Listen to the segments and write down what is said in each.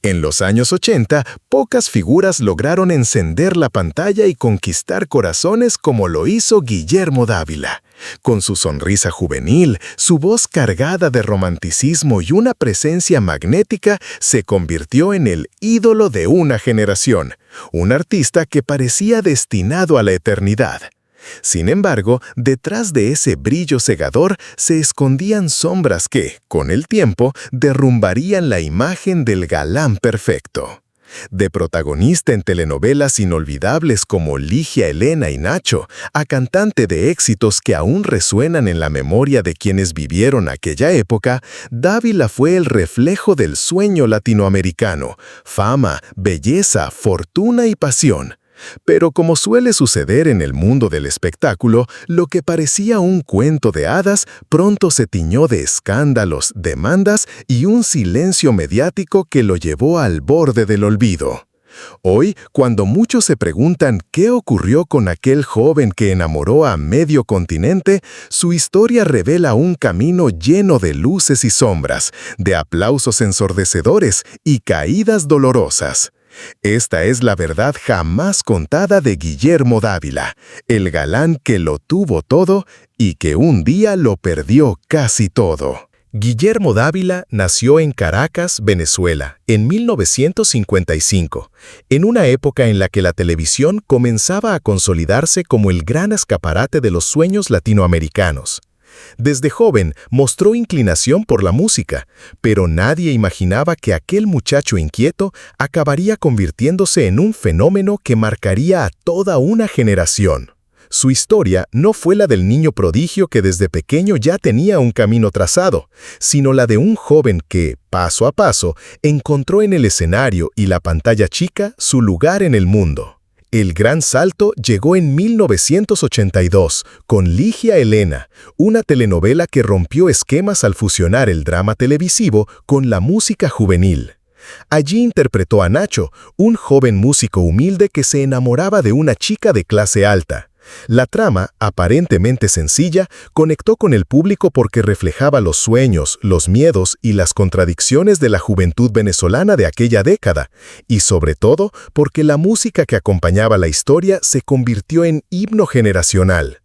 En los años 80, pocas figuras lograron encender la pantalla y conquistar corazones como lo hizo Guillermo Dávila. Con su sonrisa juvenil, su voz cargada de romanticismo y una presencia magnética, se convirtió en el ídolo de una generación, un artista que parecía destinado a la eternidad. Sin embargo, detrás de ese brillo cegador se escondían sombras que, con el tiempo, derrumbarían la imagen del galán perfecto. De protagonista en telenovelas inolvidables como Ligia, Elena y Nacho, a cantante de éxitos que aún resuenan en la memoria de quienes vivieron aquella época, Dávila fue el reflejo del sueño latinoamericano: fama, belleza, fortuna y pasión. Pero como suele suceder en el mundo del espectáculo, lo que parecía un cuento de hadas pronto se tiñó de escándalos, demandas y un silencio mediático que lo llevó al borde del olvido. Hoy, cuando muchos se preguntan qué ocurrió con aquel joven que enamoró a medio continente, su historia revela un camino lleno de luces y sombras, de aplausos ensordecedores y caídas dolorosas. Esta es la verdad jamás contada de Guillermo Dávila, el galán que lo tuvo todo y que un día lo perdió casi todo. Guillermo Dávila nació en Caracas, Venezuela, en 1955, en una época en la que la televisión comenzaba a consolidarse como el gran escaparate de los sueños latinoamericanos. Desde joven mostró inclinación por la música, pero nadie imaginaba que aquel muchacho inquieto acabaría convirtiéndose en un fenómeno que marcaría a toda una generación. Su historia no fue la del niño prodigio que desde pequeño ya tenía un camino trazado, sino la de un joven que, paso a paso, encontró en el escenario y la pantalla chica su lugar en el mundo. El gran salto llegó en 1982, con Ligia, Elena, una telenovela que rompió esquemas al fusionar el drama televisivo con la música juvenil. Allí interpretó a Nacho, un joven músico humilde que se enamoraba de una chica de clase alta. La trama, aparentemente sencilla, conectó con el público porque reflejaba los sueños, los miedos y las contradicciones de la juventud venezolana de aquella década, y sobre todo porque la música que acompañaba la historia se convirtió en himno generacional.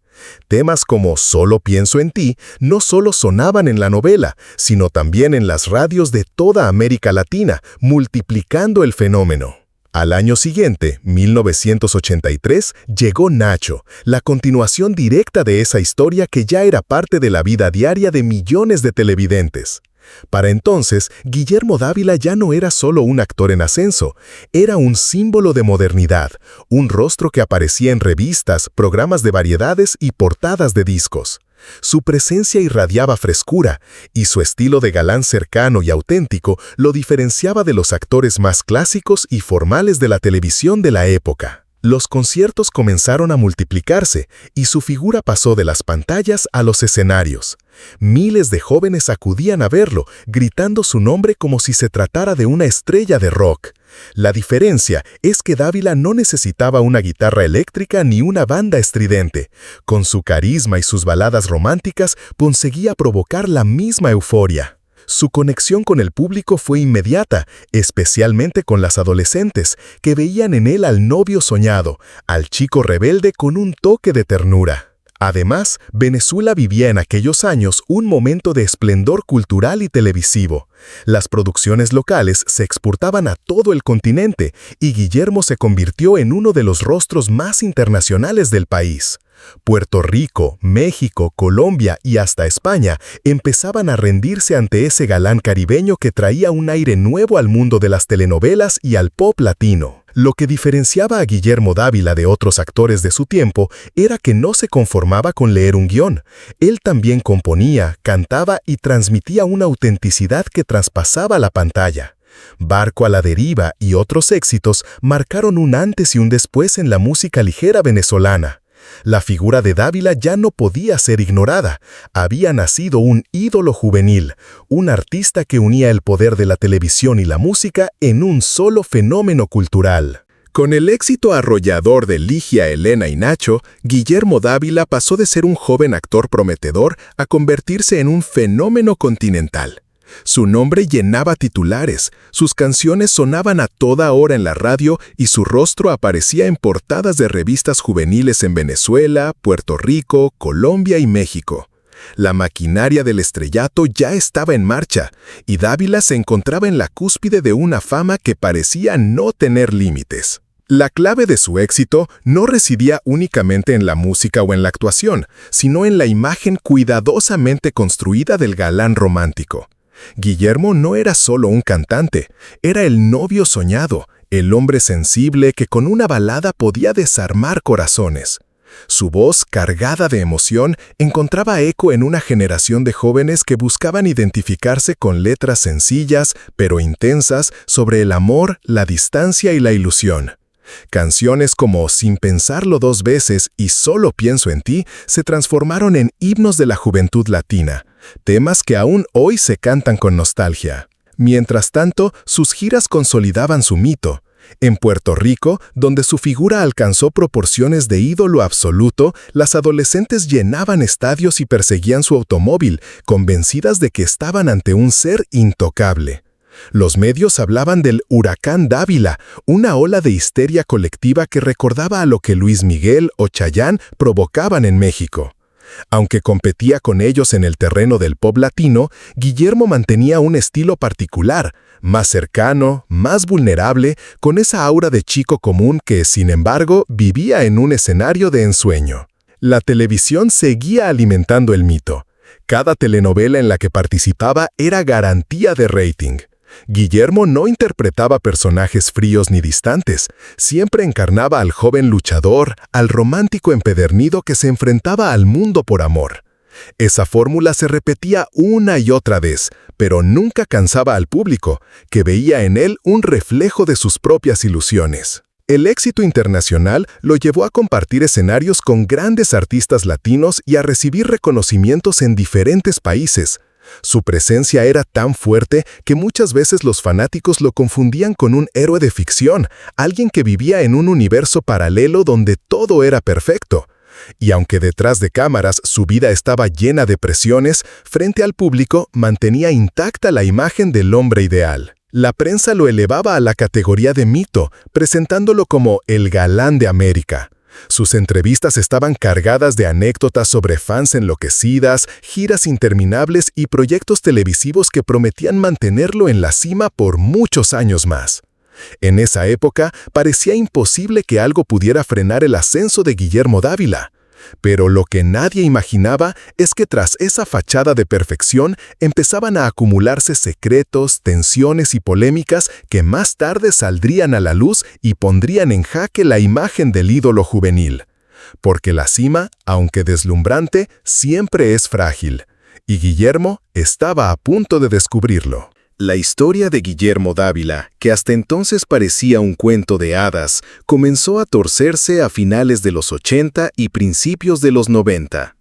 Temas como Solo pienso en ti no solo sonaban en la novela, sino también en las radios de toda América Latina, multiplicando el fenómeno. Al año siguiente, 1983, llegó Nacho, la continuación directa de esa historia que ya era parte de la vida diaria de millones de televidentes. Para entonces, Guillermo Dávila ya no era solo un actor en ascenso, era un símbolo de modernidad, un rostro que aparecía en revistas, programas de variedades y portadas de discos. Su presencia irradiaba frescura, y su estilo de galán cercano y auténtico lo diferenciaba de los actores más clásicos y formales de la televisión de la época. Los conciertos comenzaron a multiplicarse, y su figura pasó de las pantallas a los escenarios. Miles de jóvenes acudían a verlo, gritando su nombre como si se tratara de una estrella de rock. La diferencia es que Dávila no necesitaba una guitarra eléctrica ni una banda estridente. Con su carisma y sus baladas románticas conseguía provocar la misma euforia. Su conexión con el público fue inmediata, especialmente con las adolescentes, que veían en él al novio soñado, al chico rebelde con un toque de ternura. Además, Venezuela vivía en aquellos años un momento de esplendor cultural y televisivo. Las producciones locales se exportaban a todo el continente y Guillermo se convirtió en uno de los rostros más internacionales del país. Puerto Rico, México, Colombia y hasta España empezaban a rendirse ante ese galán caribeño que traía un aire nuevo al mundo de las telenovelas y al pop latino. Lo que diferenciaba a Guillermo Dávila de otros actores de su tiempo era que no se conformaba con leer un guión. Él también componía, cantaba y transmitía una autenticidad que traspasaba la pantalla. Barco a la deriva y otros éxitos marcaron un antes y un después en la música ligera venezolana. La figura de Dávila ya no podía ser ignorada. Había nacido un ídolo juvenil, un artista que unía el poder de la televisión y la música en un solo fenómeno cultural. Con el éxito arrollador de Ligia, Elena y Nacho, Guillermo Dávila pasó de ser un joven actor prometedor a convertirse en un fenómeno continental. Su nombre llenaba titulares, sus canciones sonaban a toda hora en la radio y su rostro aparecía en portadas de revistas juveniles en Venezuela, Puerto Rico, Colombia y México. La maquinaria del estrellato ya estaba en marcha y Dávila se encontraba en la cúspide de una fama que parecía no tener límites. La clave de su éxito no residía únicamente en la música o en la actuación, sino en la imagen cuidadosamente construida del galán romántico. Guillermo no era solo un cantante, era el novio soñado, el hombre sensible que con una balada podía desarmar corazones. Su voz, cargada de emoción, encontraba eco en una generación de jóvenes que buscaban identificarse con letras sencillas, pero intensas, sobre el amor, la distancia y la ilusión. Canciones como Sin pensarlo dos veces y Solo pienso en ti se transformaron en himnos de la juventud latina, temas que aún hoy se cantan con nostalgia. Mientras tanto, sus giras consolidaban su mito. En Puerto Rico, donde su figura alcanzó proporciones de ídolo absoluto, las adolescentes llenaban estadios y perseguían su automóvil, convencidas de que estaban ante un ser intocable. Los medios hablaban del huracán Dávila, una ola de histeria colectiva que recordaba a lo que Luis Miguel o Chayanne provocaban en México. Aunque competía con ellos en el terreno del pop latino, Guillermo mantenía un estilo particular, más cercano, más vulnerable, con esa aura de chico común que, sin embargo, vivía en un escenario de ensueño. La televisión seguía alimentando el mito. Cada telenovela en la que participaba era garantía de rating. Guillermo no interpretaba personajes fríos ni distantes, siempre encarnaba al joven luchador, al romántico empedernido que se enfrentaba al mundo por amor. Esa fórmula se repetía una y otra vez, pero nunca cansaba al público, que veía en él un reflejo de sus propias ilusiones. El éxito internacional lo llevó a compartir escenarios con grandes artistas latinos y a recibir reconocimientos en diferentes países. Su presencia era tan fuerte que muchas veces los fanáticos lo confundían con un héroe de ficción, alguien que vivía en un universo paralelo donde todo era perfecto. Y aunque detrás de cámaras su vida estaba llena de presiones, frente al público mantenía intacta la imagen del hombre ideal. La prensa lo elevaba a la categoría de mito, presentándolo como el galán de América. Sus entrevistas estaban cargadas de anécdotas sobre fans enloquecidas, giras interminables y proyectos televisivos que prometían mantenerlo en la cima por muchos años más. En esa época parecía imposible que algo pudiera frenar el ascenso de Guillermo Dávila. Pero lo que nadie imaginaba es que tras esa fachada de perfección empezaban a acumularse secretos, tensiones y polémicas que más tarde saldrían a la luz y pondrían en jaque la imagen del ídolo juvenil. Porque la cima, aunque deslumbrante, siempre es frágil. Y Guillermo estaba a punto de descubrirlo. La historia de Guillermo Dávila, que hasta entonces parecía un cuento de hadas, comenzó a torcerse a finales de los 80 y principios de los 90.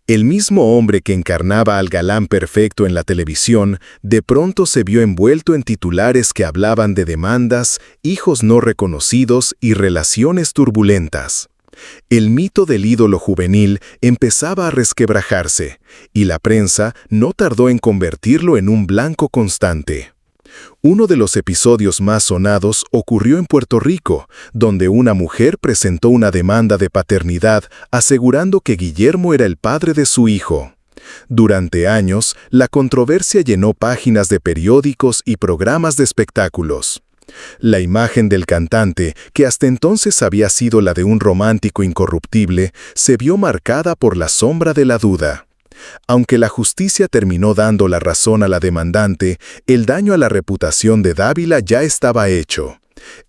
El mismo hombre que encarnaba al galán perfecto en la televisión, de pronto se vio envuelto en titulares que hablaban de demandas, hijos no reconocidos y relaciones turbulentas. El mito del ídolo juvenil empezaba a resquebrajarse, y la prensa no tardó en convertirlo en un blanco constante. Uno de los episodios más sonados ocurrió en Puerto Rico, donde una mujer presentó una demanda de paternidad asegurando que Guillermo era el padre de su hijo. Durante años, la controversia llenó páginas de periódicos y programas de espectáculos. La imagen del cantante, que hasta entonces había sido la de un romántico incorruptible, se vio marcada por la sombra de la duda. Aunque la justicia terminó dando la razón a la demandante, el daño a la reputación de Dávila ya estaba hecho.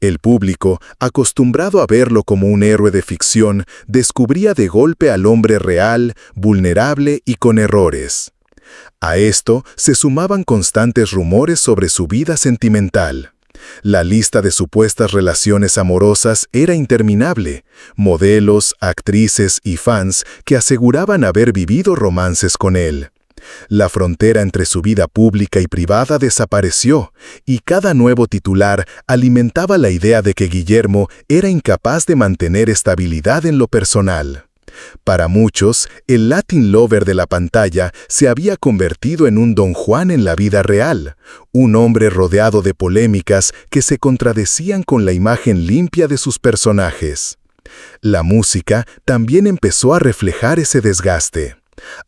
El público, acostumbrado a verlo como un héroe de ficción, descubría de golpe al hombre real, vulnerable y con errores. A esto se sumaban constantes rumores sobre su vida sentimental. La lista de supuestas relaciones amorosas era interminable, modelos, actrices y fans que aseguraban haber vivido romances con él. La frontera entre su vida pública y privada desapareció, y cada nuevo titular alimentaba la idea de que Guillermo era incapaz de mantener estabilidad en lo personal. Para muchos, el Latin lover de la pantalla se había convertido en un Don Juan en la vida real, un hombre rodeado de polémicas que se contradecían con la imagen limpia de sus personajes. La música también empezó a reflejar ese desgaste.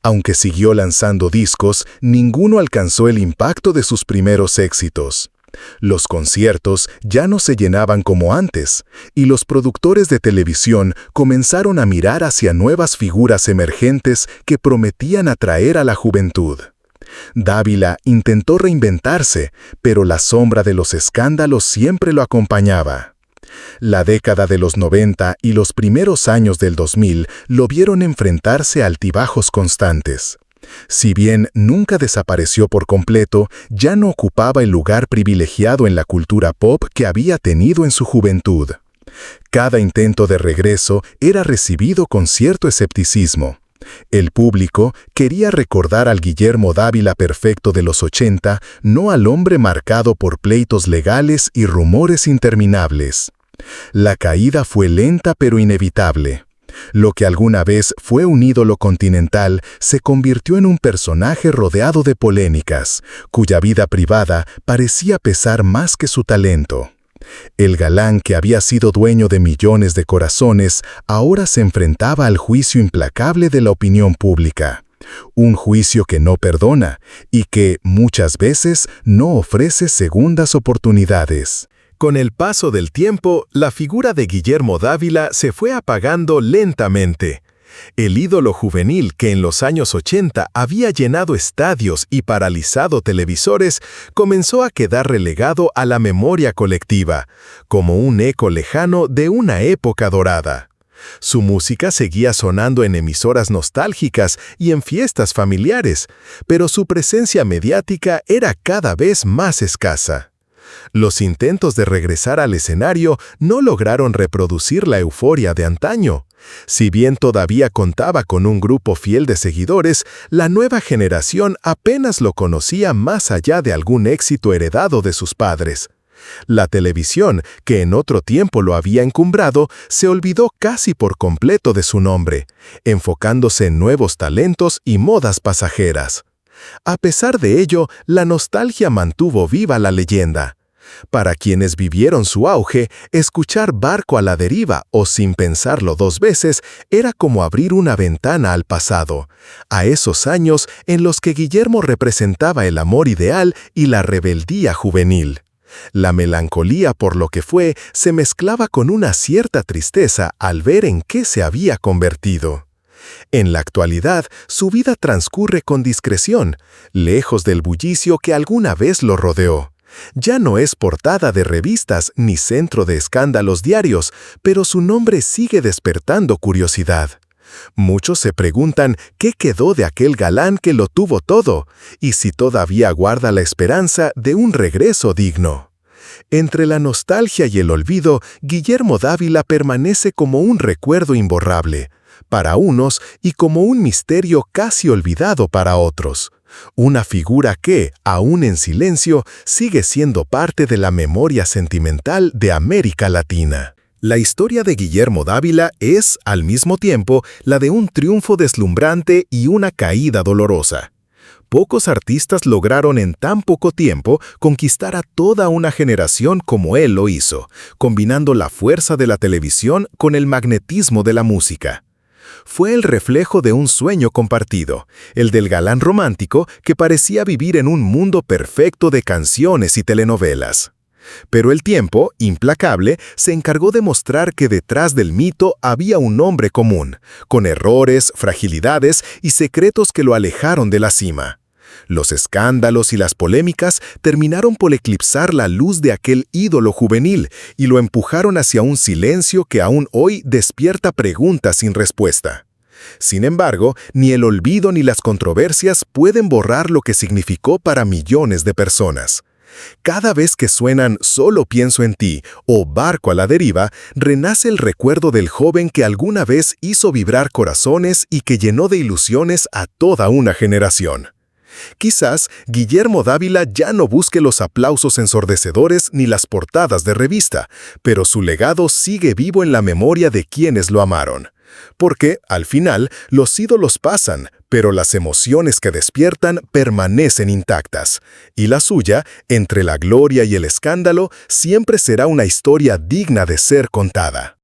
Aunque siguió lanzando discos, ninguno alcanzó el impacto de sus primeros éxitos. Los conciertos ya no se llenaban como antes, y los productores de televisión comenzaron a mirar hacia nuevas figuras emergentes que prometían atraer a la juventud. Dávila intentó reinventarse, pero la sombra de los escándalos siempre lo acompañaba. La década de los 90 y los primeros años del 2000 lo vieron enfrentarse a altibajos constantes. Si bien nunca desapareció por completo, ya no ocupaba el lugar privilegiado en la cultura pop que había tenido en su juventud. Cada intento de regreso era recibido con cierto escepticismo. El público quería recordar al Guillermo Dávila perfecto de los 80, no al hombre marcado por pleitos legales y rumores interminables. La caída fue lenta pero inevitable. Lo que alguna vez fue un ídolo continental se convirtió en un personaje rodeado de polémicas, cuya vida privada parecía pesar más que su talento. El galán que había sido dueño de millones de corazones ahora se enfrentaba al juicio implacable de la opinión pública. Un juicio que no perdona y que, muchas veces, no ofrece segundas oportunidades. Con el paso del tiempo, la figura de Guillermo Dávila se fue apagando lentamente. El ídolo juvenil que en los años 80 había llenado estadios y paralizado televisores, comenzó a quedar relegado a la memoria colectiva, como un eco lejano de una época dorada. Su música seguía sonando en emisoras nostálgicas y en fiestas familiares, pero su presencia mediática era cada vez más escasa. Los intentos de regresar al escenario no lograron reproducir la euforia de antaño. Si bien todavía contaba con un grupo fiel de seguidores, la nueva generación apenas lo conocía más allá de algún éxito heredado de sus padres. La televisión, que en otro tiempo lo había encumbrado, se olvidó casi por completo de su nombre, enfocándose en nuevos talentos y modas pasajeras. A pesar de ello, la nostalgia mantuvo viva la leyenda. Para quienes vivieron su auge, escuchar Barco a la deriva o Sin pensarlo dos veces era como abrir una ventana al pasado, a esos años en los que Guillermo representaba el amor ideal y la rebeldía juvenil. La melancolía por lo que fue se mezclaba con una cierta tristeza al ver en qué se había convertido. En la actualidad, su vida transcurre con discreción, lejos del bullicio que alguna vez lo rodeó. Ya no es portada de revistas ni centro de escándalos diarios, pero su nombre sigue despertando curiosidad. Muchos se preguntan qué quedó de aquel galán que lo tuvo todo, y si todavía guarda la esperanza de un regreso digno. Entre la nostalgia y el olvido, Guillermo Dávila permanece como un recuerdo imborrable, para unos y como un misterio casi olvidado para otros. Una figura que, aún en silencio, sigue siendo parte de la memoria sentimental de América Latina. La historia de Guillermo Dávila es, al mismo tiempo, la de un triunfo deslumbrante y una caída dolorosa. Pocos artistas lograron en tan poco tiempo conquistar a toda una generación como él lo hizo, combinando la fuerza de la televisión con el magnetismo de la música. Fue el reflejo de un sueño compartido, el del galán romántico que parecía vivir en un mundo perfecto de canciones y telenovelas. Pero el tiempo, implacable, se encargó de mostrar que detrás del mito había un hombre común, con errores, fragilidades y secretos que lo alejaron de la cima. Los escándalos y las polémicas terminaron por eclipsar la luz de aquel ídolo juvenil y lo empujaron hacia un silencio que aún hoy despierta preguntas sin respuesta. Sin embargo, ni el olvido ni las controversias pueden borrar lo que significó para millones de personas. Cada vez que suenan Solo pienso en ti o Barco a la deriva, renace el recuerdo del joven que alguna vez hizo vibrar corazones y que llenó de ilusiones a toda una generación. Quizás Guillermo Dávila ya no busque los aplausos ensordecedores ni las portadas de revista, pero su legado sigue vivo en la memoria de quienes lo amaron. Porque, al final, los ídolos pasan, pero las emociones que despiertan permanecen intactas. Y la suya, entre la gloria y el escándalo, siempre será una historia digna de ser contada.